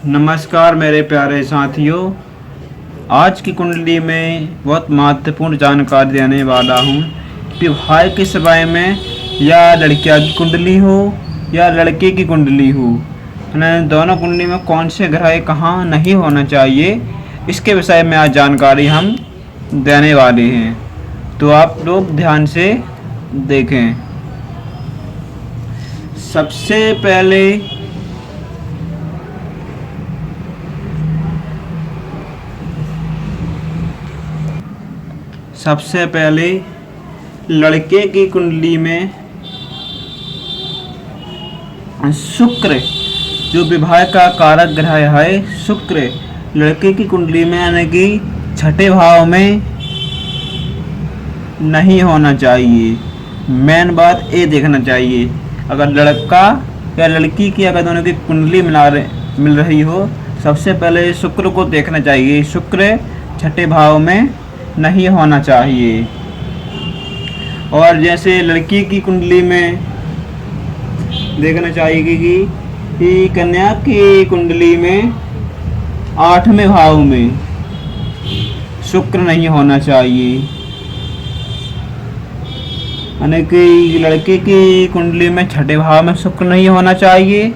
नमस्कार मेरे प्यारे साथियों। आज की कुंडली में बहुत महत्वपूर्ण जानकारी देने वाला हूँ। विवाह के समय में या लड़कियां की कुंडली हो या लड़के की कुंडली हो, दोनों कुंडली में कौन से ग्रह कहाँ नहीं होना चाहिए, इसके विषय में आज जानकारी हम देने वाले हैं। तो आप लोग ध्यान से देखें। सबसे पहले लड़के की कुंडली में शुक्र, जो विवाह का कारक ग्रह है शुक्र, लड़के की कुंडली में यानी कि छठे भाव में नहीं होना चाहिए। मेन बात ये देखना चाहिए, अगर लड़का या लड़की की अगर दोनों की कुंडली मिल रही हो, सबसे पहले शुक्र को देखना चाहिए। शुक्र छठे भाव में नहीं होना चाहिए। और जैसे लड़की की कुंडली में देखना चाहिए कि कन्या की कुंडली में आठवें भाव में शुक्र नहीं होना चाहिए, यानी कि लड़के की कुंडली में छठे भाव में शुक्र नहीं होना चाहिए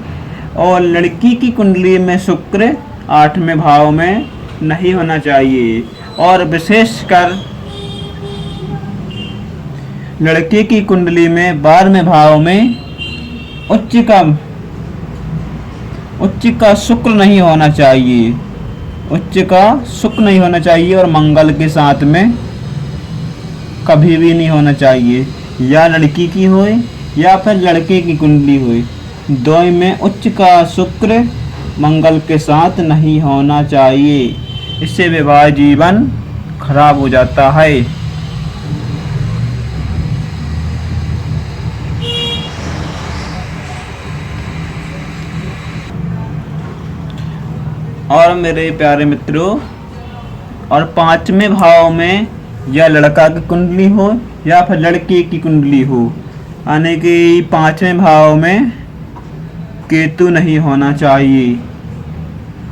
और लड़की की कुंडली में शुक्र आठवें भाव में नहीं होना चाहिए। और विशेषकर लड़के की कुंडली में 12वें भाव में उच्च का शुक्र नहीं होना चाहिए, उच्च का शुक्र नहीं होना चाहिए और मंगल के साथ में कभी भी नहीं होना चाहिए। या लड़की की हो या फिर लड़के की कुंडली हो, दोनों में उच्च का शुक्र मंगल के साथ नहीं होना चाहिए। इससे विवाह जीवन खराब हो जाता है। और मेरे प्यारे मित्रों, और 5वें भाव में या लड़का की कुंडली हो या फिर लड़की की कुंडली हो, यानी कि 5वें भाव में केतु नहीं होना चाहिए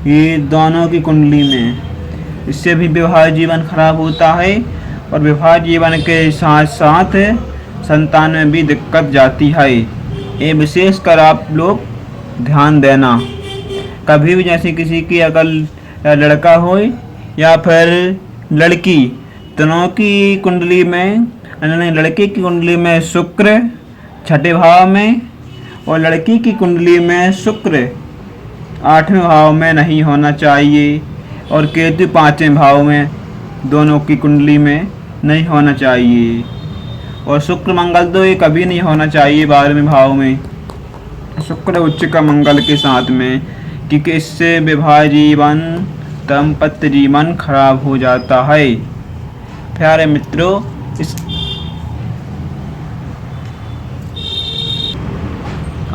ये दोनों की कुंडली में। इससे भी विवाह जीवन खराब होता है और विवाह जीवन के साथ साथ संतान में भी दिक्कत जाती है। ये विशेषकर आप लोग ध्यान देना। कभी भी जैसे किसी की अगर लड़का हो या फिर लड़की, दोनों की कुंडली में, लड़के की कुंडली में शुक्र छठे भाव में और लड़की की कुंडली में शुक्र 8वें भाव में नहीं होना चाहिए और केतु 5वें भाव में दोनों की कुंडली में नहीं होना चाहिए। और शुक्र मंगल तो ये कभी नहीं होना चाहिए 12वें भाव में, शुक्र उच्च का मंगल के साथ में, क्योंकि इससे विवाह जीवन दाम्पत्य जीवन खराब हो जाता है। प्यारे मित्रों,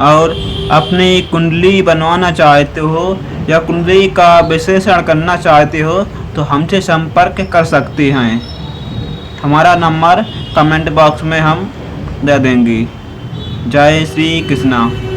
और अपनी कुंडली बनवाना चाहते हो या कुंडली का विश्लेषण करना चाहते हो तो हमसे संपर्क कर सकते हैं। हमारा नंबर कमेंट बॉक्स में हम दे देंगे। जय श्री कृष्णा।